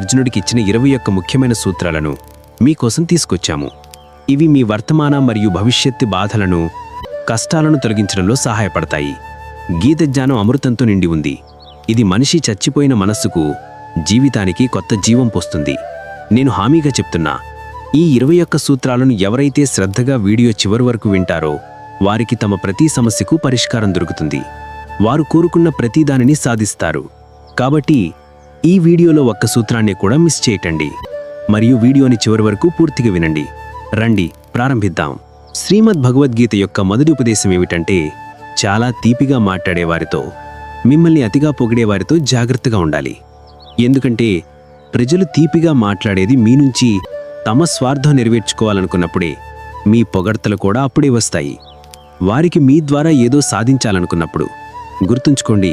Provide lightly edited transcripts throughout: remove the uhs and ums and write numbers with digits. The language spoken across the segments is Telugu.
అర్జునుడికి ఇచ్చిన 21 ముఖ్యమైన సూత్రాలను మీకోసం తీసుకొచ్చాము. ఇవి మీ వర్తమాన మరియు భవిష్యత్తు బాధలను, కష్టాలను తొలగించడంలో సహాయపడతాయి. గీత జ్ఞానం అమృతంతో నిండి ఉంది. ఇది మనిషి చచ్చిపోయిన మనస్సుకు, జీవితానికి కొత్త జీవం పోస్తుంది. నేను హామీగా చెప్తున్నా, ఈ 21 సూత్రాలను ఎవరైతే శ్రద్ధగా వీడియో చివరి వరకు వింటారో వారికి తమ ప్రతి సమస్యకు పరిష్కారం దొరుకుతుంది. వారు కోరుకున్న ప్రతి దానిని సాధిస్తారు. కాబట్టి ఈ వీడియోలో ఒక్క సూత్రాన్ని కూడా మిస్ చేయకండి మరియు వీడియోని చివరి వరకు పూర్తిగా వినండి. రండి ప్రారంభిద్దాం. శ్రీమద్ భగవద్గీత యొక్క మొదటి ఉపదేశం ఏమిటంటే, చాలా తీపిగా మాట్లాడేవారితో, మిమ్మల్ని అతిగా పొగిడేవారితో జాగ్రత్తగా ఉండాలి. ఎందుకంటే ప్రజలు తీపిగా మాట్లాడేది మీ నుంచి తమ స్వార్థం నెరవేర్చుకోవాలనుకున్నప్పుడే. మీ పొగడ్తలు కూడా అప్పుడే వస్తాయి. వారికి మీ ద్వారా ఏదో సాధించాలనుకున్నప్పుడు. గుర్తుంచుకోండి,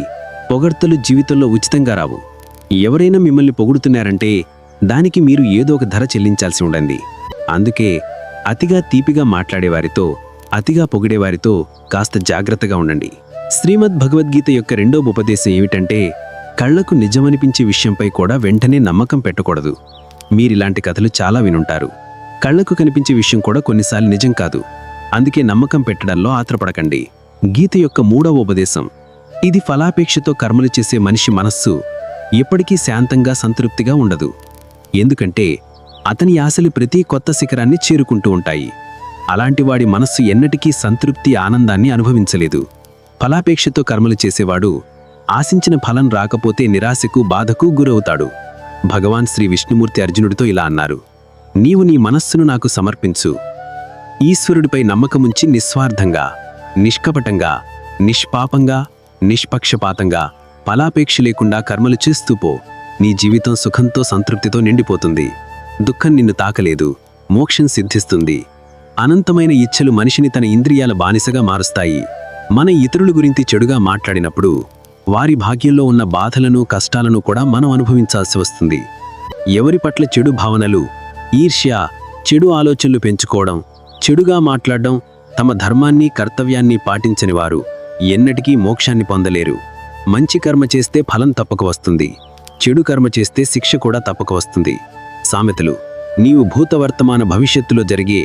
పొగడ్తలు జీవితంలో ఉచితంగా రావు. ఎవరైనా మిమ్మల్ని పొగుడుతున్నారంటే దానికి మీరు ఏదో ఒక ధర చెల్లించాల్సి ఉండండి. అందుకే అతిగా తీపిగా మాట్లాడేవారితో, అతిగా పొగిడేవారితో కాస్త జాగ్రత్తగా ఉండండి. శ్రీమద్ భగవద్గీత యొక్క రెండవ ఉపదేశం ఏమిటంటే, కళ్లకు నిజమనిపించే విషయంపై కూడా వెంటనే నమ్మకం పెట్టకూడదు. మీరిలాంటి కథలు చాలా వినుంటారు. కళ్లకు కనిపించే విషయం కూడా కొన్నిసార్లు నిజం కాదు. అందుకే నమ్మకం పెట్టడంలో ఆత్రపడకండి. గీత యొక్క మూడవ ఉపదేశం, ఇది ఫలాపేక్షతో కర్మలు చేసే మనిషి మనస్సు ఎప్పటికీ శాంతంగా సంతృప్తిగా ఉండదు. ఎందుకంటే అతని ఆశలు ప్రతి కొత్త శిఖరాన్ని చేరుకుంటూ ఉంటాయి. అలాంటి వాడి మనస్సు ఎన్నటికీ సంతృప్తి, ఆనందాన్ని అనుభవించలేదు. ఫలాపేక్షతో కర్మలు చేసేవాడు ఆశించిన ఫలం రాకపోతే నిరాశకు, బాధకు గురవుతాడు. భగవాన్ శ్రీ విష్ణుమూర్తి అర్జునుడితో ఇలా అన్నారు, నీవు నీ మనస్సును నాకు సమర్పించు. ఈశ్వరుడిపై నమ్మకముంచి నిస్వార్థంగా, నిష్కపటంగా, నిష్పాపంగా, నిష్పక్షపాతంగా, ఫలాపేక్ష లేకుండా కర్మలు చేస్తూ పో. నీ జీవితం సుఖంతో, సంతృప్తితో నిండిపోతుంది. దుఃఖం నిన్ను తాకలేదు. మోక్షం సిద్ధిస్తుంది. అనంతమైన ఇచ్ఛలు మనిషిని తన ఇంద్రియాల బానిసగా మారుస్తాయి. మన ఇతరుల గురించి చెడుగా మాట్లాడినప్పుడు వారి భాగ్యంలో ఉన్న బాధలను, కష్టాలను కూడా మనం అనుభవించాల్సి వస్తుంది. ఎవరి పట్ల చెడు భావనలు, ఈర్ష్య, చెడు ఆలోచనలు పెంచుకోవడం, చెడుగా మాట్లాడడం, తమ ధర్మాన్ని, కర్తవ్యాన్ని పాటించని వారు ఎన్నటికీ మోక్షాన్ని పొందలేరు. మంచి కర్మ చేస్తే ఫలం తప్పక వస్తుంది. చెడు కర్మ చేస్తే శిక్ష కూడా తప్పక వస్తుంది. సామెతలు, నీవు భూతవర్తమాన భవిష్యత్తులో జరిగే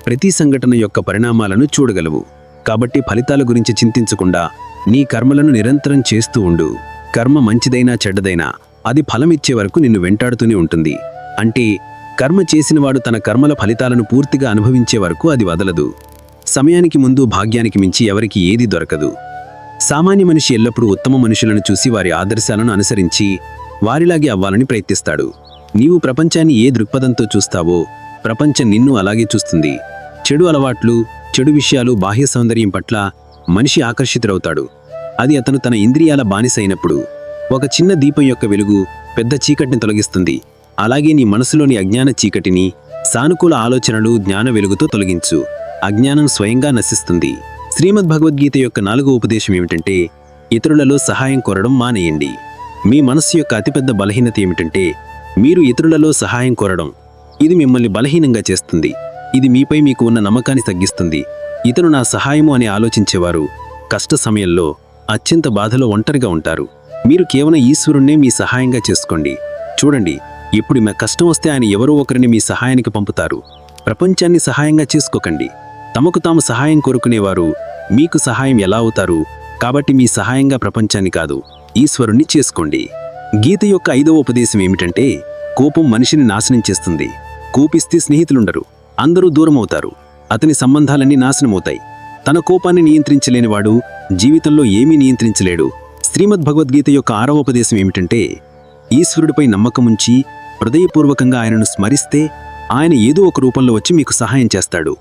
ప్రతి సంఘటన యొక్క పరిణామాలను చూడగలవు. కాబట్టి ఫలితాల గురించి చింతించకుండా నీ కర్మలను నిరంతరం చేస్తూ ఉండు. కర్మ మంచిదైనా చెడ్డదైనా అది ఫలమిచ్చే వరకు నిన్ను వెంటాడుతూనే ఉంటుంది. అంటే కర్మ చేసినవాడు తన కర్మల ఫలితాలను పూర్తిగా అనుభవించే వరకు అది వదలదు. సమయానికి ముందు భాగ్యానికి మించి ఎవరికి ఏదీ దొరకదు. సామాన్య మనిషి ఎల్లప్పుడూ ఉత్తమ మనుషులను చూసి వారి ఆదర్శాలను అనుసరించి వారిలాగే అవ్వాలని ప్రయత్నిస్తాడు. నీవు ప్రపంచాన్ని ఏ దృక్పథంతో చూస్తావో ప్రపంచం నిన్ను అలాగే చూస్తుంది. చెడు అలవాట్లు, చెడు విషయాలు, బాహ్య సౌందర్యం పట్ల మనిషి ఆకర్షితుడవుతాడు. అది అతను తన ఇంద్రియాల బానిస అయినప్పుడు. ఒక చిన్న దీపం యొక్క వెలుగు పెద్ద చీకటిని తొలగిస్తుంది. అలాగే నీ మనసులోని అజ్ఞాన చీకటిని సానుకూల ఆలోచనలు, జ్ఞాన వెలుగుతో తొలగించు. అజ్ఞానం స్వయంగా నశిస్తుంది. శ్రీమద్ భగవద్గీత యొక్క 4వ ఉపదేశం ఏమిటంటే, ఇతరులలో సహాయం కోరడం మానేయండి. మీ మనస్సు యొక్క అతిపెద్ద బలహీనత ఏమిటంటే, మీరు ఇతరులలో సహాయం కోరడం. ఇది మిమ్మల్ని బలహీనంగా చేస్తుంది. ఇది మీపై మీకు ఉన్న నమ్మకాన్ని తగ్గిస్తుంది. ఇతను నా సహాయము అని ఆలోచించేవారు కష్ట సమయంలో అత్యంత బాధలో ఒంటరిగా ఉంటారు. మీరు కేవలం ఈశ్వరుణ్ణే మీ సహాయంగా చేసుకోండి. చూడండి, ఇప్పుడు మీ కష్టం వస్తే ఆయన ఎవరో ఒకరిని మీ సహాయానికి పంపుతారు. ప్రపంచాన్ని సహాయంగా చేసుకోకండి. తమకు తాము సహాయం కోరుకునేవారు మీకు సహాయం ఎలా అవుతారు? కాబట్టి మీ సహాయంగా ప్రపంచాన్ని కాదు, ఈశ్వరుణ్ణి చేసుకోండి. గీత యొక్క 5వ ఉపదేశం ఏమిటంటే, కోపం మనిషిని నాశనం చేస్తుంది. కోపిస్తే స్నేహితులుండరు, అందరూ దూరమవుతారు. అతని సంబంధాలన్నీ నాశనమవుతాయి. తన కోపాన్ని నియంత్రించలేనివాడు జీవితంలో ఏమీ నియంత్రించలేడు. శ్రీమద్ భగవద్గీత యొక్క 6వ ఉపదేశం ఏమిటంటే, ఈశ్వరుడిపై నమ్మకముంచి హృదయపూర్వకంగా ఆయనను స్మరిస్తే ఆయన ఏదో ఒక రూపంలో వచ్చి మీకు సహాయం చేస్తాడు.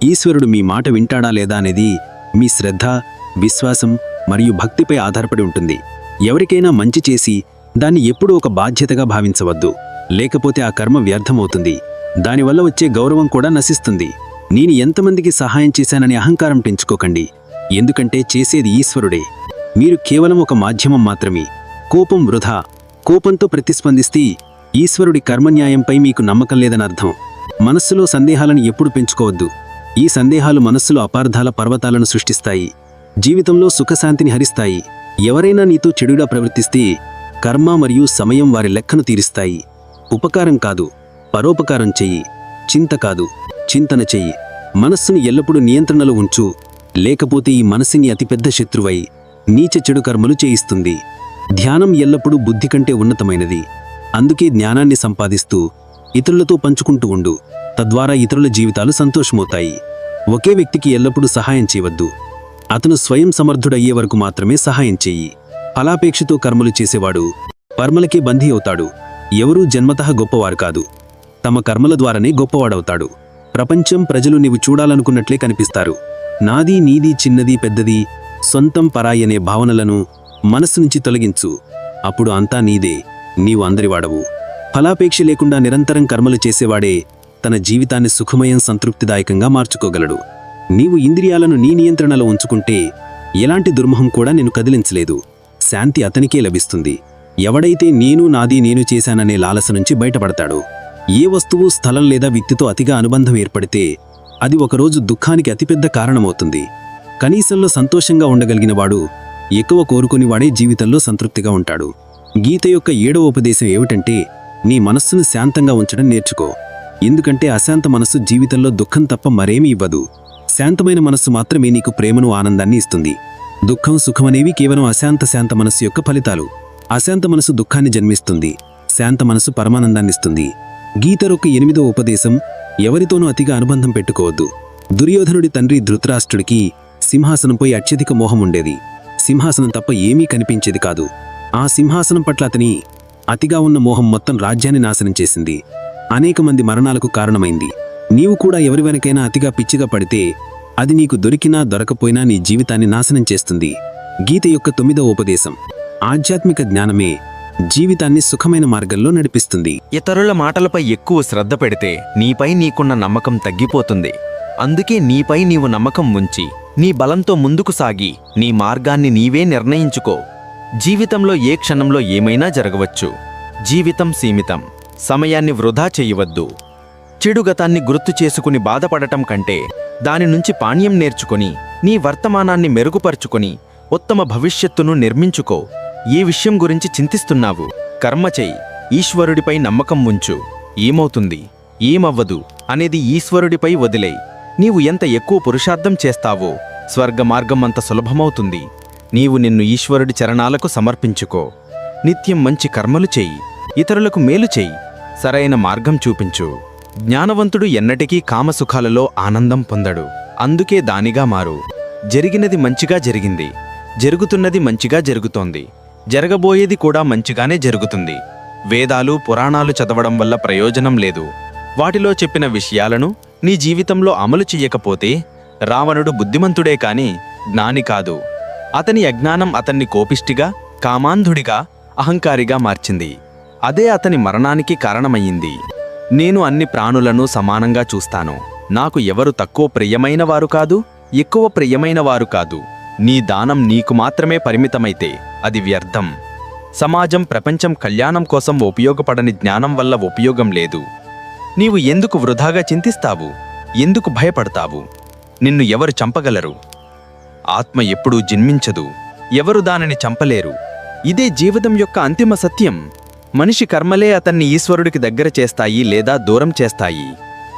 ఈశ్వరుడు మీ మాట వింటాడా లేదా అనేది మీ శ్రద్ధ, విశ్వాసం మరియు భక్తిపై ఆధారపడి ఉంటుంది. ఎవరికైనా మంచి చేసి దాన్ని ఎప్పుడూ ఒక బాధ్యతగా భావించవద్దు. లేకపోతే ఆ కర్మ వ్యర్థమవుతుంది. దానివల్ల వచ్చే గౌరవం కూడా నశిస్తుంది. నేను ఎంతమందికి సహాయం చేశానని అహంకారం పెంచుకోకండి. ఎందుకంటే చేసేది ఈశ్వరుడే. మీరు కేవలం ఒక మాధ్యమం మాత్రమే. కోపం వృధా. కోపంతో ప్రతిస్పందిస్తే ఈశ్వరుడి కర్మన్యాయంపై మీకు నమ్మకం లేదని అర్థం. మనస్సులో సందేహాలను ఎప్పుడు పెంచుకోవద్దు. ఈ సందేహాలు మనస్సులో అపార్థాల పర్వతాలను సృష్టిస్తాయి. జీవితంలో సుఖశాంతిని హరిస్తాయి. ఎవరైనా నీతో చెడుగా ప్రవర్తిస్తే కర్మ మరియు సమయం వారి లెక్కను తీరుస్తాయి. ఉపకారం కాదు, పరోపకారం చెయ్యి. చింత కాదు, చింతన చెయ్యి. మనస్సును ఎల్లప్పుడూ నియంత్రణలో ఉంచు, లేకపోతే ఈ మనస్సుని అతిపెద్ద శత్రువై నీచ చెడు కర్మలు చేయిస్తుంది. ధ్యానం ఎల్లప్పుడూ బుద్ధి కంటే ఉన్నతమైనది. అందుకే జ్ఞానాన్ని సంపాదిస్తూ ఇతరులతో పంచుకుంటూ ఉండు. తద్వారా ఇతరుల జీవితాలు సంతోషమవుతాయి. ఒకే వ్యక్తికి ఎల్లప్పుడూ సహాయం చేయవద్దు. అతను స్వయం సమర్థుడయ్యే వరకు మాత్రమే సహాయం చెయ్యి. ఫలాపేక్షతో కర్మలు చేసేవాడు కర్మలకే బందీ అవుతాడు. ఎవరూ జన్మతః గొప్పవారు కాదు, తమ కర్మల ద్వారానే గొప్పవాడవుతాడు. ప్రపంచం, ప్రజలు నీవు చూడాలనుకున్నట్లే కనిపిస్తారు. నాది, నీది, చిన్నది, పెద్దది, సొంతం, పరాయి అనే భావనలను మనస్సు నుంచి తొలగించు. అప్పుడు అంతా నీదే, నీవు అందరివాడవు. ఫలాపేక్ష లేకుండా నిరంతరం కర్మలు చేసేవాడే తన జీవితాన్ని సుఖమయం, సంతృప్తిదాయకంగా మార్చుకోగలడు. నీవు ఇంద్రియాలను నీ నియంత్రణలో ఉంచుకుంటే ఎలాంటి దుర్మోహం కూడా నిన్ను కదిలించలేదు. శాంతి అతనికే లభిస్తుంది. ఎవడైతే నేను, నాది, నేను చేశాననే లాలస నుంచి బయటపడతాడో, ఏ వస్తువు, స్థలం లేదా వ్యక్తితో అతిగా అనుబంధం ఏర్పడితే అది ఒకరోజు దుఃఖానికి అతిపెద్ద కారణమవుతుంది. కనీసంలో సంతోషంగా ఉండగలిగినవాడు ఎక్కువ కోరుకునివాడే జీవితంలో సంతృప్తిగా ఉంటాడు. గీత యొక్క 7వ ఉపదేశం ఏమిటంటే, నీ మనస్సును శాంతంగా ఉంచడం నేర్చుకో. ఎందుకంటే అశాంత మనస్సు జీవితంలో దుఃఖం తప్ప మరేమీ ఇవ్వదు. శాంతమైన మనస్సు మాత్రమే నీకు ప్రేమను, ఆనందాన్ని ఇస్తుంది. దుఃఖం, సుఖమనేవి కేవలం శాంత మనస్సు యొక్క ఫలితాలు. అశాంత మనసు దుఃఖాన్ని జన్మిస్తుంది, శాంత మనసు పరమానందాన్నిస్తుంది. గీత యొక్క 8వ ఉపదేశం, ఎవరితోనూ అతిగా అనుబంధం పెట్టుకోవద్దు. దుర్యోధనుడి తండ్రి ధృతరాష్ట్రుడికి సింహాసనంపై అత్యధిక మోహం ఉండేది. సింహాసనం తప్ప ఏమీ కనిపించేది కాదు. ఆ సింహాసనం పట్ల అతని అతిగా ఉన్న మోహం మొత్తం రాజ్యాన్ని నాశనం చేసింది. అనేక మంది మరణాలకు కారణమైంది. నీవు కూడా ఎవరి వెనకైనా అతిగా పిచ్చిగా పడితే అది నీకు దొరికినా దొరకపోయినా నీ జీవితాన్ని నాశనం చేస్తుంది. గీత యొక్క 9వ ఉపదేశం, ఆధ్యాత్మిక జ్ఞానమే జీవితాన్ని సుఖమైన మార్గంలో నడిపిస్తుంది. ఇతరుల మాటలపై ఎక్కువ శ్రద్ధ పెడితే నీపై నీకున్న నమ్మకం తగ్గిపోతుంది. అందుకే నీపై నీవు నమ్మకం ఉంచి నీ బలంతో ముందుకు సాగి నీ మార్గాన్ని నీవే నిర్ణయించుకో. జీవితంలో ఏ క్షణంలో ఏమైనా జరగవచ్చు. జీవితం సీమితం. సమయాన్ని వృధా చేయవద్దు. చెడు గతాన్ని గుర్తు చేసుకుని బాధపడటం కంటే దాని నుంచి పాణ్యం నేర్చుకుని నీ వర్తమానాన్ని మెరుగుపరుచుకుని ఉత్తమ భవిష్యత్తును నిర్మించుకో. ఏ విషయం గురించి చింతిస్తున్నావు? కర్మ చెయ్యి. ఈశ్వరుడిపై నమ్మకం ఉంచు. ఏమవుతుంది, ఏమవ్వదు అనేది ఈశ్వరుడిపై వదిలేయ్. నీవు ఎంత ఎక్కువ పురుషార్థం చేస్తావో స్వర్గ మార్గం అంత సులభమవుతుంది. నీవు నిన్ను ఈశ్వరుడి చరణాలకు సమర్పించుకో. నిత్యం మంచి కర్మలు చెయ్యి. ఇతరులకు మేలు చెయ్యి. సరైన మార్గం చూపించు. జ్ఞానవంతుడు ఎన్నటికీ కామసుఖాలలో ఆనందం పొందడు. అందుకే దానిగా మారు. జరిగినది మంచిగా జరిగింది. జరుగుతున్నది మంచిగా జరుగుతోంది. జరగబోయేది కూడా మంచిగానే జరుగుతుంది. వేదాలు, పురాణాలు చదవడం వల్ల ప్రయోజనం లేదు. వాటిలో చెప్పిన విషయాలను నీ జీవితంలో అమలు చెయ్యకపోతే రావణుడు బుద్ధిమంతుడే కాని జ్ఞాని కాదు. అతని అజ్ఞానం అతన్ని కోపిష్టిగా, కామాంధుడిగా, అహంకారిగా మార్చింది. అదే అతని మరణానికి కారణమయ్యింది. నేను అన్ని ప్రాణులను సమానంగా చూస్తాను. నాకు ఎవరు తక్కువ ప్రియమైన వారు కాదు, ఎక్కువ ప్రియమైన వారు కాదు. నీ దానం నీకు మాత్రమే పరిమితమైతే అది వ్యర్థం. సమాజం, ప్రపంచం కళ్యాణం కోసం ఉపయోగపడని జ్ఞానం వల్ల ఉపయోగం లేదు. నీవు ఎందుకు వృధాగా చింతిస్తావు? ఎందుకు భయపడతావు? నిన్ను ఎవరు చంపగలరు? ఆత్మ ఎప్పుడూ జన్మించదు. ఎవరు దానిని చంపలేరు. ఇదే జీవితం యొక్క అంతిమ సత్యం. మనిషి కర్మలే అతన్ని ఈశ్వరుడికి దగ్గర చేస్తాయి లేదా దూరం చేస్తాయి.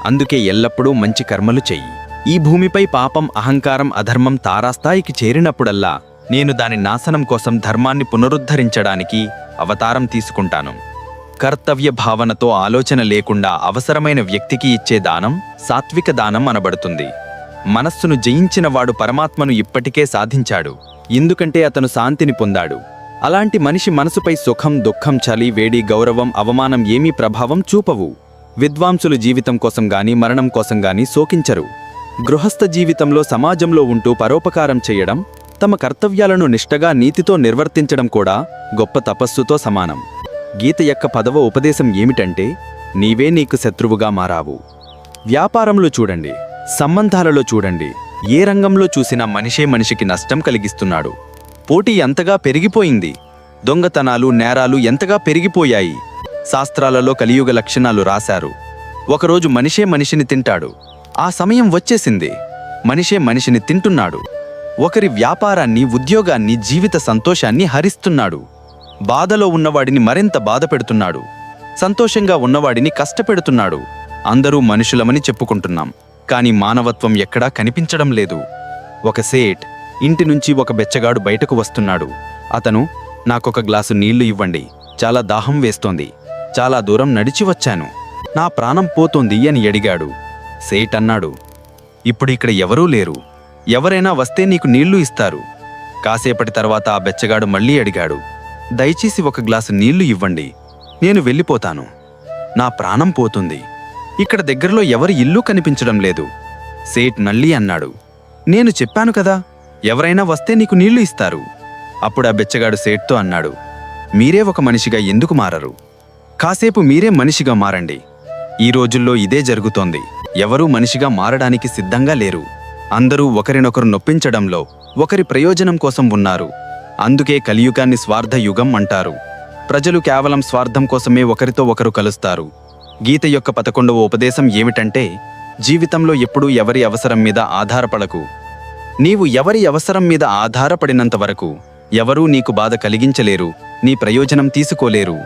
అందుకే ఎల్లప్పుడూ మంచి కర్మలు చెయ్యి. ఈ భూమిపై పాపం, అహంకారం, అధర్మం తారాస్థాయికి చేరినప్పుడల్లా నేను దాని నాశనం కోసం ధర్మాన్ని పునరుద్ధరించడానికి అవతారం తీసుకుంటాను. కర్తవ్య భావనతో ఆలోచన లేకుండా అవసరమైన వ్యక్తికి ఇచ్చే దానం సాత్విక దానం అనబడుతుంది. మనస్సును జయించినవాడు పరమాత్మను ఇప్పటికే సాధించాడు. ఎందుకంటే అతను శాంతిని పొందాడు. అలాంటి మనిషి మనసుపై సుఖం, దుఃఖం, చలి, వేడి, గౌరవం, అవమానం ఏమీ ప్రభావం చూపవు. విద్వాంసులు జీవితం కోసం గాని మరణం కోసం గాని శోకించరు. గృహస్థ జీవితంలో సమాజంలో ఉంటూ పరోపకారం చేయడం, తమ కర్తవ్యాలను నిష్టగా నీతితో నిర్వర్తించడం కూడా గొప్ప తపస్సుతో సమానం. గీత యొక్క 10వ ఉపదేశం ఏమిటంటే, నీవే నీకు శత్రువుగా మారావు. వ్యాపారంలో చూడండి, సంబంధాలలో చూడండి, ఏ రంగంలో చూసినా మనిషే మనిషికి నష్టం కలిగిస్తున్నాడు. పోటీ ఎంతగా పెరిగిపోయింది. దొంగతనాలు, నేరాలు ఎంతగా పెరిగిపోయాయి. శాస్త్రాలలో కలియుగ లక్షణాలు రాశారు. ఒకరోజు మనిషే మనిషిని తింటాడు. ఆ సమయం వచ్చేసింది. మనిషే మనిషిని తింటున్నాడు. ఒకరి వ్యాపారాన్ని, ఉద్యోగాన్ని, జీవిత సంతోషాన్ని హరిస్తున్నాడు. బాధలో ఉన్నవాడిని మరింత బాధ పెడుతున్నాడు. సంతోషంగా ఉన్నవాడిని కష్టపెడుతున్నాడు. అందరూ మనుషులమని చెప్పుకుంటున్నాం, కాని మానవత్వం ఎక్కడా కనిపించడం లేదు. ఒక సేట్ ఇంటి నుంచి ఒక బెచ్చగాడు బయటకు వస్తున్నాడు. అతను, నాకొక గ్లాసు నీళ్లు ఇవ్వండి, చాలా దాహం వేస్తోంది, చాలా దూరం నడిచి వచ్చాను, నా ప్రాణం పోతోంది అని అడిగాడు. సేట్ అన్నాడు, ఇప్పుడు ఇక్కడ ఎవరూ లేరు, ఎవరైనా వస్తే నీకు నీళ్లు ఇస్తారు. కాసేపటి తర్వాత ఆ బెచ్చగాడు మళ్ళీ అడిగాడు, దయచేసి ఒక గ్లాసు నీళ్లు ఇవ్వండి, నేను వెళ్ళిపోతాను, నా ప్రాణం పోతుంది, ఇక్కడ దగ్గరలో ఎవరి ఇల్లు కనిపించడం లేదు. సేట్ మళ్ళీ అన్నాడు, నేను చెప్పాను కదా, ఎవరైనా వస్తే నీకు నీళ్లు ఇస్తారు. అప్పుడు ఆ బెచ్చగాడు సేట్తో అన్నాడు, మీరే ఒక మనిషిగా ఎందుకు మారరు? కాసేపు మీరే మనిషిగా మారండి. ఈ రోజుల్లో ఇదే జరుగుతోంది. ఎవరూ మనిషిగా మారడానికి సిద్ధంగా లేరు. అందరూ ఒకరినొకరు నొప్పించడంలో, ఒకరి ప్రయోజనం కోసం ఉన్నారు. అందుకే కలియుగాన్ని స్వార్థ యుగం అంటారు. ప్రజలు కేవలం స్వార్థం కోసమే ఒకరితో ఒకరు కలుస్తారు. గీత యొక్క 11వ ఉపదేశం ఏమిటంటే, జీవితంలో ఎప్పుడూ ఎవరి అవసరం మీద ఆధారపడకు. నీవు ఎవరి అవసరం మీద ఆధారపడినంత వరకు ఎవరూ నీకు బాధ కలిగించలేరు, నీ ప్రయోజనం తీసుకోలేరు.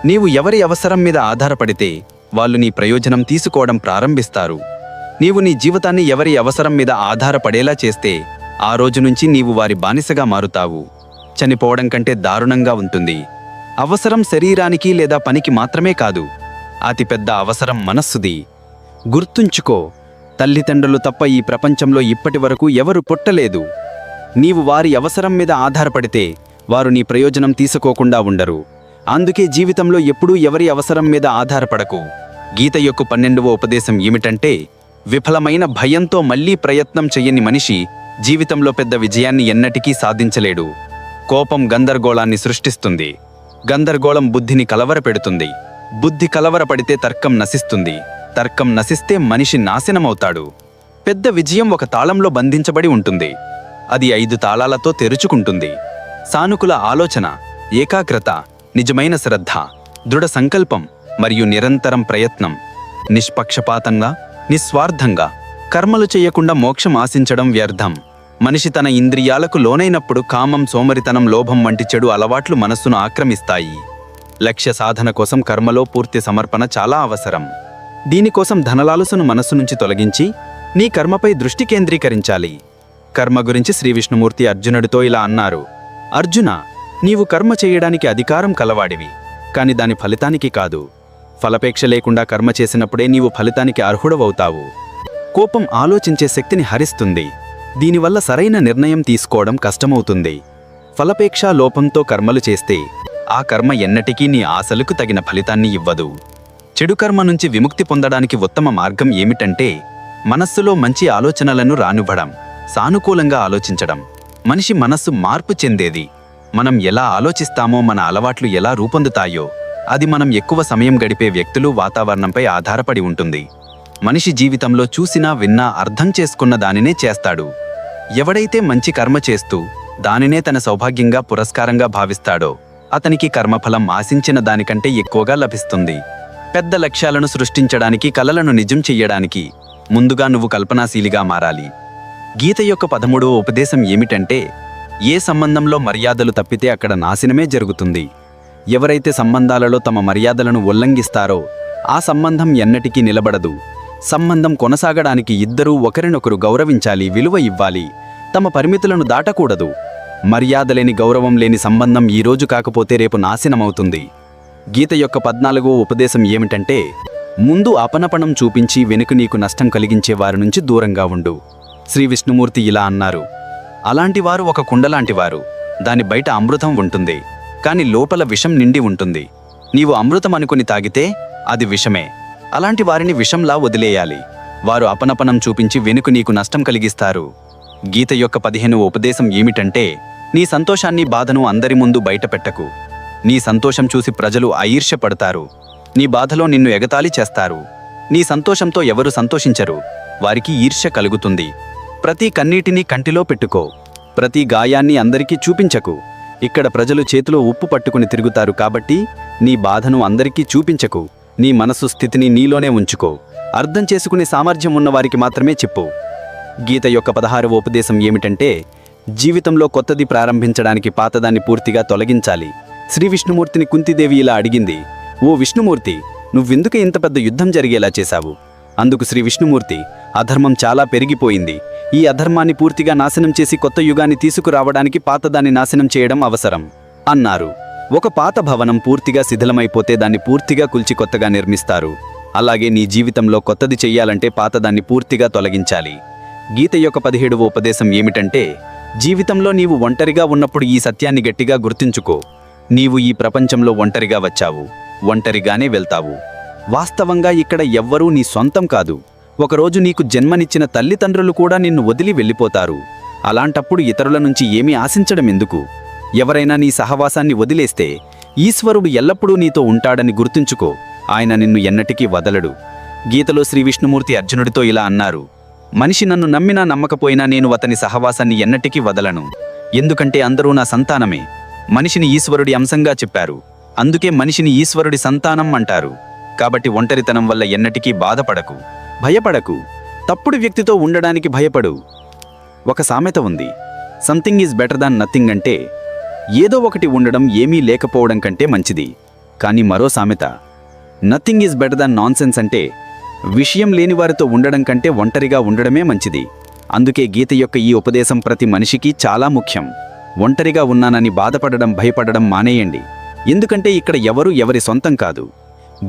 నీవు ఎవరి అవసరం మీద ఆధారపడితే వాళ్ళు నీ ప్రయోజనం తీసుకోవడం ప్రారంభిస్తారు. నీవు నీ జీవితాన్ని ఎవరి అవసరం మీద ఆధారపడేలా చేస్తే ఆ రోజు నుంచి నీవు వారి బానిసగా మారుతావు. చనిపోవడం కంటే దారుణంగా ఉంటుంది. అవసరం శరీరానికి లేదా పనికి మాత్రమే కాదు, అతిపెద్ద అవసరం మనస్సుది. గుర్తుంచుకో, తల్లిదండ్రులు తప్ప ఈ ప్రపంచంలో ఇప్పటి వరకు ఎవరు పుట్టలేదు. నీవు వారి అవసరం మీద ఆధారపడితే వారు నీ ప్రయోజనం తీసుకోకుండా ఉండరు. అందుకే జీవితంలో ఎప్పుడూ ఎవరి అవసరం మీద ఆధారపడకు. గీత యొక్క 12వ ఉపదేశం ఏమిటంటే, విఫలమైన భయంతో మళ్లీ ప్రయత్నం చెయ్యని మనిషి జీవితంలో పెద్ద విజయాన్ని ఎన్నటికీ సాధించలేడు. కోపం గందరగోళాన్ని సృష్టిస్తుంది. గందరగోళం బుద్ధిని కలవరపెడుతుంది. బుద్ధి కలవరపడితే తర్కం నశిస్తుంది. తర్కం నశిస్తే మనిషి నాశనమవుతాడు. పెద్ద విజయం ఒక తాళంలో బంధించబడి ఉంటుంది. అది 5 తాళాలతో తెరుచుకుంటుంది. సానుకూల ఆలోచన, ఏకాగ్రత, నిజమైన శ్రద్ధ, దృఢ సంకల్పం మరియు నిరంతరం ప్రయత్నం. నిష్పక్షపాతంగా, నిస్వార్థంగా కర్మలు చేయకుండా మోక్షం ఆశించడం వ్యర్థం. మనిషి తన ఇంద్రియాలకు లోనైనప్పుడు కామం, సోమరితనం, లోభం వంటి చెడు అలవాట్లు మనస్సును ఆక్రమిస్తాయి. లక్ష్య సాధన కోసం కర్మలో పూర్తి సమర్పణ చాలా అవసరం. దీనికోసం ధనలాలసను మనస్సు నుంచి తొలగించి నీ కర్మపై దృష్టి కేంద్రీకరించాలి. కర్మ గురించి శ్రీ విష్ణుమూర్తి అర్జునుడితో ఇలా అన్నారు, అర్జున, నీవు కర్మ చేయడానికి అధికారం కలవాడివి, కాని దాని ఫలితానికి కాదు. ఫలపేక్ష లేకుండా కర్మ చేసినప్పుడే నీవు ఫలితానికి అర్హుడవవుతావు. కోపం ఆలోచించే శక్తిని హరిస్తుంది. దీనివల్ల సరైన నిర్ణయం తీసుకోవడం కష్టమవుతుంది. ఫలపేక్షా లోపంతో కర్మలు చేస్తే ఆ కర్మ ఎన్నటికీ నీ ఆశలకు తగిన ఫలితాన్ని ఇవ్వదు. చెడు కర్మ నుంచి విముక్తి పొందడానికి ఉత్తమ మార్గం ఏమిటంటే, మనస్సులో మంచి ఆలోచనలను రానివ్వడం, సానుకూలంగా ఆలోచించడం. మనిషి మనస్సు మార్పు చెందేది. మనం ఎలా ఆలోచిస్తామో మన అలవాట్లు ఎలా రూపొందుతాయో అది మనం ఎక్కువ సమయం గడిపే వ్యక్తులు, వాతావరణంపై ఆధారపడి ఉంటుంది. మనిషి జీవితంలో చూసినా, విన్నా, అర్థం చేసుకున్న దానినే చేస్తాడు. ఎవడైతే మంచి కర్మ చేస్తూ దానినే తన సౌభాగ్యంగా, పురస్కారంగా భావిస్తాడో అతనికి కర్మఫలం ఆశించిన దానికంటే ఎక్కువగా లభిస్తుంది. పెద్ద లక్ష్యాలను సృష్టించడానికి, కలలను నిజం చెయ్యడానికి ముందుగా నువ్వు కల్పనాశీలిగా మారాలి. గీత యొక్క 13వ ఉపదేశం ఏమిటంటే, ఏ సంబంధంలో మర్యాదలు తప్పితే అక్కడ నాశనమే జరుగుతుంది. ఎవరైతే సంబంధాలలో తమ మర్యాదలను ఉల్లంఘిస్తారో ఆ సంబంధం ఎన్నటికీ నిలబడదు. సంబంధం కొనసాగడానికి ఇద్దరూ ఒకరినొకరు గౌరవించాలి, విలువ ఇవ్వాలి, తమ పరిమితులను దాటకూడదు. మర్యాదలేని, గౌరవం లేని సంబంధం ఈ రోజు కాకపోతే రేపు నాశనమవుతుంది. గీత యొక్క 14వ ఉపదేశం ఏమిటంటే, ముందు అపనపణం చూపించి వెనుక నీకు నష్టం కలిగించే వారి నుంచి దూరంగా ఉండు. శ్రీ విష్ణుమూర్తి ఇలా అన్నారు, అలాంటివారు ఒక కుండలాంటివారు. దాని బయట అమృతం ఉంటుంది, కాని లోపల విషం నిండి ఉంటుంది. నీవు అమృతం అనుకుని తాగితే అది విషమే. అలాంటి వారిని విషంలా వదిలేయాలి. వారు అపనపనం చూపించి వెనుక నీకు నష్టం కలిగిస్తారు. గీత యొక్క 15వ ఉపదేశం ఏమిటంటే, నీ సంతోషాన్ని, బాధను అందరి ముందు బయటపెట్టకు. నీ సంతోషం చూసి ప్రజలు ఈర్ష్యపడతారు. నీ బాధలో నిన్ను ఎగతాళి చేస్తారు. నీ సంతోషంతో ఎవరు సంతోషించరు, వారికి ఈర్ష్య కలుగుతుంది. ప్రతి కన్నీటిని కంటిలో పెట్టుకో. ప్రతి గాయాన్ని అందరికీ చూపించకు. ఇక్కడ ప్రజలు చేతిలో ఉప్పు పట్టుకుని తిరుగుతారు కాబట్టి నీ బాధను అందరికీ చూపించకు. నీ మనసు స్థితిని నీలోనే ఉంచుకో. అర్థం చేసుకునే సామర్థ్యం ఉన్నవారికి మాత్రమే చెప్పు. గీత యొక్క 16వ ఉపదేశం ఏమిటంటే, జీవితంలో కొత్తది ప్రారంభించడానికి పాతదాన్ని పూర్తిగా తొలగించాలి. శ్రీ విష్ణుమూర్తిని కుంతిదేవి ఇలా అడిగింది, ఓ విష్ణుమూర్తి, నువ్వెందుకు ఇంత పెద్ద యుద్ధం జరిగేలా చేశావు? అందుకు శ్రీ విష్ణుమూర్తి, అధర్మం చాలా పెరిగిపోయింది. ఈ అధర్మాన్ని పూర్తిగా నాశనం చేసి కొత్త యుగాన్ని తీసుకురావడానికి పాతదాన్ని నాశనం చేయడం అవసరం అన్నారు. ఒక పాత భవనం పూర్తిగా శిథిలమైపోతే దాన్ని పూర్తిగా కూల్చి కొత్తగా నిర్మిస్తారు. అలాగే నీ జీవితంలో కొత్తది చెయ్యాలంటే పాతదాన్ని పూర్తిగా తొలగించాలి. గీత యొక్క 17వ ఉపదేశం ఏమిటంటే, జీవితంలో నీవు ఒంటరిగా ఉన్నప్పుడు ఈ సత్యాన్ని గట్టిగా గుర్తుంచుకో. నీవు ఈ ప్రపంచంలో ఒంటరిగా వచ్చావు, ఒంటరిగానే వెళ్తావు. వాస్తవంగా ఇక్కడ ఎవ్వరూ నీ సొంతం కాదు. ఒకరోజు నీకు జన్మనిచ్చిన తల్లిదండ్రులు కూడా నిన్ను వదిలి వెళ్ళిపోతారు. అలాంటప్పుడు ఇతరుల నుంచి ఏమీ ఆశించడం ఎందుకు? ఎవరైనా నీ సహవాసాన్ని వదిలేస్తే ఈశ్వరుడు ఎల్లప్పుడూ నీతో ఉంటాడని గుర్తుంచుకో. ఆయన నిన్ను ఎన్నటికీ వదలడు. గీతలో శ్రీ విష్ణుమూర్తి అర్జునుడితో ఇలా అన్నారు, మనిషి నన్ను నమ్మినా నమ్మకపోయినా నేను అతని సహవాసాన్ని ఎన్నటికీ వదలను. ఎందుకంటే అందరూ నా సంతానమే. మనిషిని ఈశ్వరుడి అంశంగా చెప్పారు. అందుకే మనిషిని ఈశ్వరుడి సంతానం అంటారు. కాబట్టి ఒంటరితనం వల్ల ఎన్నటికీ బాధపడకు, భయపడకు. తప్పుడు వ్యక్తితో ఉండడానికి భయపడు. ఒక సామెత ఉంది, something is better than nothing. అంటే ఏదో ఒకటి ఉండడం ఏమీ లేకపోవడం కంటే మంచిది. కానీ మరో సామెత, nothing is better than nonsense. అంటే విషయం లేని వారితో ఉండడం కంటే ఒంటరిగా ఉండడమే మంచిది. అందుకే గీత యొక్క ఈ ఉపదేశం ప్రతి మనిషికి చాలా ముఖ్యం. ఒంటరిగా ఉన్నానని బాధపడడం, భయపడడం మానేయండి. ఎందుకంటే ఇక్కడ ఎవరు ఎవరి సొంతం కాదు.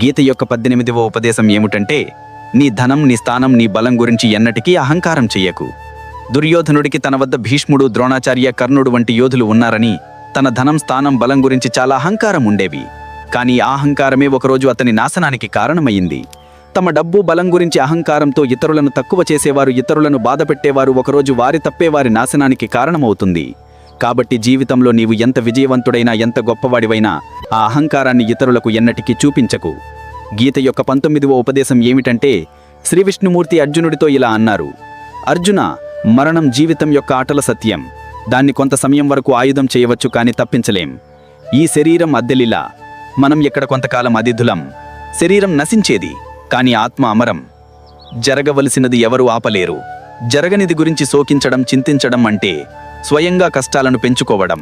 గీత యొక్క 18వ ఉపదేశం ఏమిటంటే, నీ ధనం, నీ స్థానం, నీ బలం గురించి ఎన్నటికీ అహంకారం చెయ్యకు. దుర్యోధనుడికి తన వద్ద భీష్ముడు, ద్రోణాచార్య, కర్ణుడు వంటి యోధులు ఉన్నారని తన ధనం, స్థానం, బలం గురించి చాలా అహంకారం ఉండేవి. కానీ ఆ అహంకారమే ఒకరోజు అతని నాశనానికి కారణమయ్యింది. తమ డబ్బు, బలం గురించి అహంకారంతో ఇతరులను తక్కువ చేసేవారు, ఇతరులను బాధపెట్టేవారు ఒకరోజు వారి తప్పే వారి నాశనానికి కారణమవుతుంది. కాబట్టి జీవితంలో నీవు ఎంత విజయవంతుడైనా, ఎంత గొప్పవాడివైనా ఆ అహంకారాన్ని ఇతరులకు ఎన్నటికీ చూపించకు. గీత యొక్క 19వ ఉపదేశం ఏమిటంటే, శ్రీ విష్ణుమూర్తి అర్జునుడితో ఇలా అన్నారు, అర్జున, మరణం జీవితం యొక్క ఆటల సత్యం. దాన్ని కొంత సమయం వరకు ఆయుధం చేయవచ్చు, కానీ తప్పించలేం. ఈ శరీరం అద్దెలిలా. మనం ఎక్కడ కొంతకాలం అతిథులం. శరీరం నశించేది, కానీ ఆత్మ అమరం. జరగవలసినది ఎవరూ ఆపలేరు. జరగనిది గురించి శోకించడం, చింతించడం అంటే స్వయంగా కష్టాలను పెంచుకోవడం.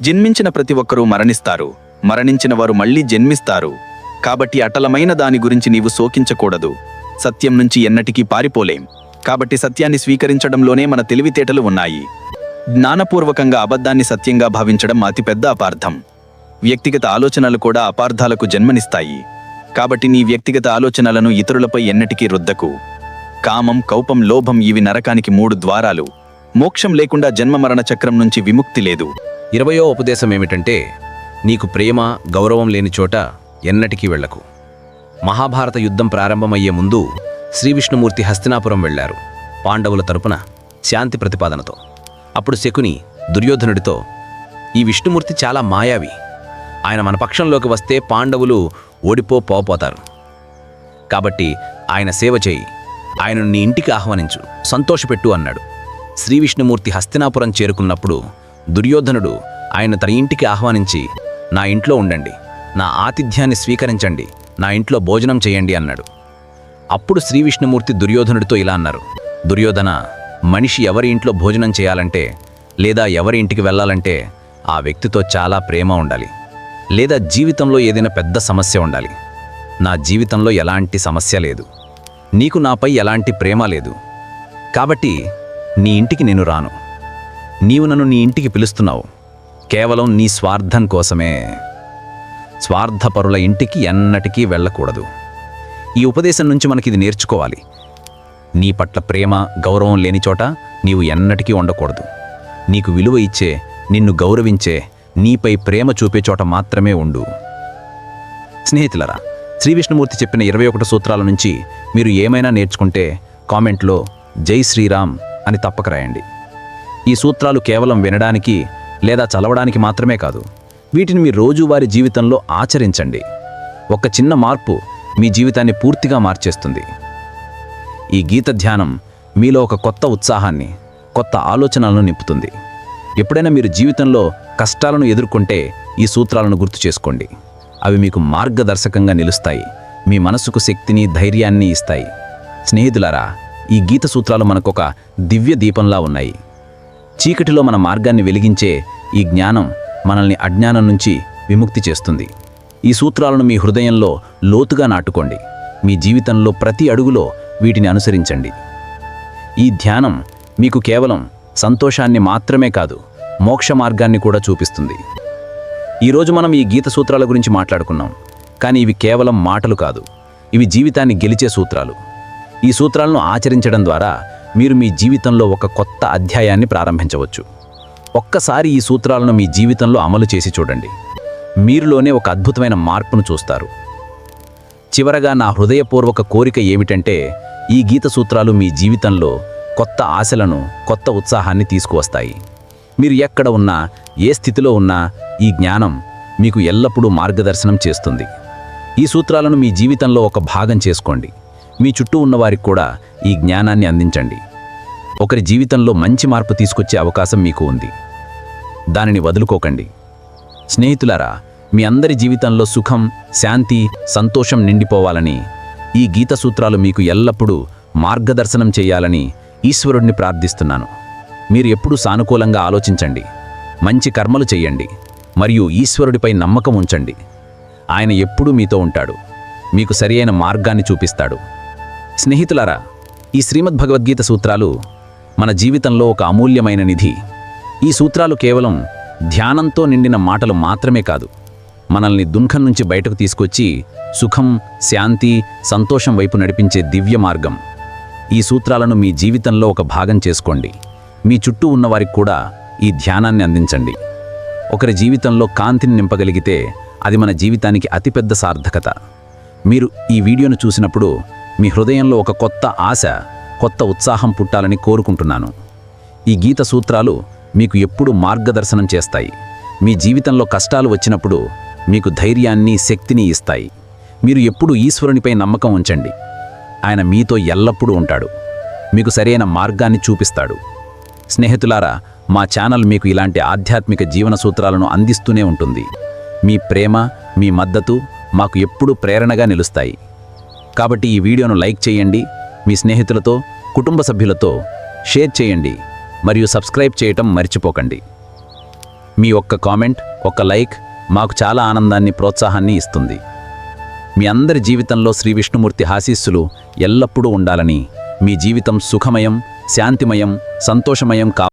జన్మించిన ప్రతి ఒక్కరూ మరణిస్తారు, మరణించిన వారు మళ్ళీ జన్మిస్తారు. కాబట్టి అటలమైన దాని గురించి నీవు శోకించకూడదు. సత్యం నుంచి ఎన్నటికీ పారిపోలేం. కాబట్టి సత్యాన్ని స్వీకరించడంలోనే మన తెలివితేటలు ఉన్నాయి. జ్ఞానపూర్వకంగా అబద్ధాన్ని సత్యంగా భావించడం అతిపెద్ద అపార్థం. వ్యక్తిగత ఆలోచనలు కూడా అపార్థాలకు జన్మనిస్తాయి. కాబట్టి నీ వ్యక్తిగత ఆలోచనలను ఇతరులపై ఎన్నటికీ రుద్దకు. కామం, కౌపం, లోభం ఇవి నరకానికి 3 ద్వారాలు. మోక్షం లేకుండా జన్మమరణ చక్రం నుంచి విముక్తి లేదు. 20వ ఉపదేశం ఏమిటంటే, నీకు ప్రేమ, గౌరవం లేని చోట ఎన్నటికీ వెళ్లకు. మహాభారత యుద్ధం ప్రారంభమయ్యే ముందు శ్రీ విష్ణుమూర్తి హస్తినాపురం వెళ్లారు, పాండవుల తరపున శాంతి ప్రతిపాదనతో. అప్పుడు శకుని దుర్యోధనుడితో, ఈ విష్ణుమూర్తి చాలా మాయావి. ఆయన మన పక్షంలోకి వస్తే పాండవులు ఓడిపోతారు. కాబట్టి ఆయన సేవ చేయి, ఆయనను నీ ఇంటికి ఆహ్వానించు, సంతోషపెట్టు అన్నాడు. శ్రీ విష్ణుమూర్తి హస్తినాపురం చేరుకున్నప్పుడు దుర్యోధనుడు ఆయన తన ఇంటికి ఆహ్వానించి, నా ఇంట్లో ఉండండి, నా ఆతిథ్యాన్ని స్వీకరించండి, నా ఇంట్లో భోజనం చేయండి అన్నాడు. అప్పుడు శ్రీ విష్ణుమూర్తి దుర్యోధనుడితో ఇలా అన్నారు, దుర్యోధన, మనిషి ఎవరి ఇంట్లో భోజనం చేయాలంటే లేదా ఎవరి ఇంటికి వెళ్ళాలంటే ఆ వ్యక్తితో చాలా ప్రేమ ఉండాలి, లేదా జీవితంలో ఏదైనా పెద్ద సమస్య ఉండాలి. నా జీవితంలో ఎలాంటి సమస్య లేదు, నీకు నాపై ఎలాంటి ప్రేమ లేదు. కాబట్టి నీ ఇంటికి నేను రాను. నీవు నన్ను నీ ఇంటికి పిలుస్తున్నావు కేవలం నీ స్వార్థం కోసమే. స్వార్థపరుల ఇంటికి ఎన్నటికీ వెళ్ళకూడదు. ఈ ఉపదేశం నుంచి మనకిది నేర్చుకోవాలి. నీ పట్ల ప్రేమ, గౌరవం లేని చోట నీవు ఎన్నటికీ ఉండకూడదు. నీకు విలువ ఇచ్చే, నిన్ను గౌరవించే, నీపై ప్రేమ చూపే చోట మాత్రమే ఉండు. స్నేహితులరా, శ్రీ విష్ణుమూర్తి చెప్పిన 21 సూత్రాల నుంచి మీరు ఏమైనా నేర్చుకుంటే కామెంట్లో జై శ్రీరామ్ అని తప్పక రాయండి. ఈ సూత్రాలు కేవలం వినడానికి లేదా చదవడానికి మాత్రమే కాదు, వీటిని మీ రోజువారీ జీవితంలో ఆచరించండి. ఒక చిన్న మార్పు మీ జీవితాన్ని పూర్తిగా మార్చేస్తుంది. ఈ గీత ధ్యానం మీలో ఒక కొత్త ఉత్సాహాన్ని, కొత్త ఆలోచనలను నింపుతుంది. ఎప్పుడైనా మీరు జీవితంలో కష్టాలను ఎదుర్కొంటే ఈ సూత్రాలను గుర్తు చేసుకోండి. అవి మీకు మార్గదర్శకంగా నిలుస్తాయి, మీ మనసుకు శక్తిని, ధైర్యాన్ని ఇస్తాయి. స్నేహితులారా, ఈ గీత సూత్రాలు మనకొక దివ్య దీపంలా ఉన్నాయి. చీకటిలో మన మార్గాన్ని వెలిగించే ఈ జ్ఞానం మనల్ని అజ్ఞానం నుంచి విముక్తి చేస్తుంది. ఈ సూత్రాలను మీ హృదయంలో లోతుగా నాటుకోండి. మీ జీవితంలో ప్రతి అడుగులో వీటిని అనుసరించండి. ఈ ధ్యానం మీకు కేవలం సంతోషాన్ని మాత్రమే కాదు, మోక్ష మార్గాన్ని కూడా చూపిస్తుంది. ఈరోజు మనం ఈ గీత సూత్రాల గురించి మాట్లాడుకున్నాం, కానీ ఇవి కేవలం మాటలు కాదు, ఇవి జీవితాన్ని గెలిచే సూత్రాలు. ఈ సూత్రాలను ఆచరించడం ద్వారా మీరు మీ జీవితంలో ఒక కొత్త అధ్యాయాన్ని ప్రారంభించవచ్చు. ఒక్కసారి ఈ సూత్రాలను మీ జీవితంలో అమలు చేసి చూడండి, మీరులోనే ఒక అద్భుతమైన మార్పును చూస్తారు. చివరగా నా హృదయపూర్వక కోరిక ఏమిటంటే, ఈ గీత సూత్రాలు మీ జీవితంలో కొత్త ఆశలను, కొత్త ఉత్సాహాన్ని తీసుకువస్తాయి. మీరు ఎక్కడ ఉన్నా, ఏ స్థితిలో ఉన్నా, ఈ జ్ఞానం మీకు ఎల్లప్పుడూ మార్గదర్శనం చేస్తుంది. ఈ సూత్రాలను మీ జీవితంలో ఒక భాగం చేసుకోండి. మీ చుట్టూ ఉన్నవారికి కూడా ఈ జ్ఞానాన్ని అందించండి. ఒకరి జీవితంలో మంచి మార్పు తీసుకొచ్చే అవకాశం మీకు ఉంది. దానిని వదులుకోకండి. స్నేహితులారా, మీ అందరి జీవితంలో సుఖం, శాంతి, సంతోషం నిండిపోవాలని, ఈ గీత సూత్రాలు మీకు ఎల్లప్పుడూ మార్గదర్శనం చేయాలని ఈశ్వరుడిని ప్రార్థిస్తున్నాను. మీరు ఎప్పుడూ సానుకూలంగా ఆలోచించండి, మంచి కర్మలు చెయ్యండి, మరియు ఈశ్వరుడిపై నమ్మకం ఉంచండి. ఆయన ఎప్పుడూ మీతో ఉంటాడు, మీకు సరియైన మార్గాన్ని చూపిస్తాడు. స్నేహితులారా, ఈ శ్రీమద్భగవద్గీత సూత్రాలు మన జీవితంలో ఒక అమూల్యమైన నిధి. ఈ సూత్రాలు కేవలం ధ్యానంతో నిండిన మాటలు మాత్రమే కాదు, మనల్ని దుఃఖం నుంచి బయటకు తీసుకొచ్చి సుఖం, శాంతి, సంతోషం వైపు నడిపించే దివ్య మార్గం. ఈ సూత్రాలను మీ జీవితంలో ఒక భాగం చేసుకోండి. మీ చుట్టూ ఉన్నవారికి కూడా ఈ ధ్యానాన్ని అందించండి. ఒకరి జీవితంలో కాంతిని నింపగలిగితే అది మన జీవితానికి అతిపెద్ద సార్థకత. మీరు ఈ వీడియోను చూసినప్పుడు మీ హృదయంలో ఒక కొత్త ఆశ, కొత్త ఉత్సాహం పుట్టాలని కోరుకుంటున్నాను. ఈ గీత సూత్రాలు మీకు ఎప్పుడూ మార్గదర్శనం చేస్తాయి. మీ జీవితంలో కష్టాలు వచ్చినప్పుడు మీకు ధైర్యాన్ని, శక్తిని ఇస్తాయి. మీరు ఎప్పుడూ ఈశ్వరునిపై నమ్మకం ఉంచండి. ఆయన మీతో ఎల్లప్పుడూ ఉంటాడు, మీకు సరైన మార్గాన్ని చూపిస్తాడు. స్నేహితులారా, మా ఛానల్ మీకు ఇలాంటి ఆధ్యాత్మిక జీవన సూత్రాలను అందిస్తూనే ఉంటుంది. మీ ప్రేమ, మీ మద్దతు మాకు ఎప్పుడూ ప్రేరణగా నిలుస్తాయి. కాబట్టి ఈ వీడియోను లైక్ చేయండి, మీ స్నేహితులతో, కుటుంబ సభ్యులతో షేర్ చేయండి, మరియు సబ్స్క్రైబ్ చేయటం మర్చిపోకండి. మీ ఒక్క కామెంట్, ఒక్క లైక్ మాకు చాలా ఆనందాన్ని, ప్రోత్సాహాన్ని ఇస్తుంది. మీ అందరి జీవితంలో శ్రీ విష్ణుమూర్తి ఆశీస్సులు ఎల్లప్పుడూ ఉండాలని, మీ జీవితం సుఖమయం, శాంతిమయం, సంతోషమయం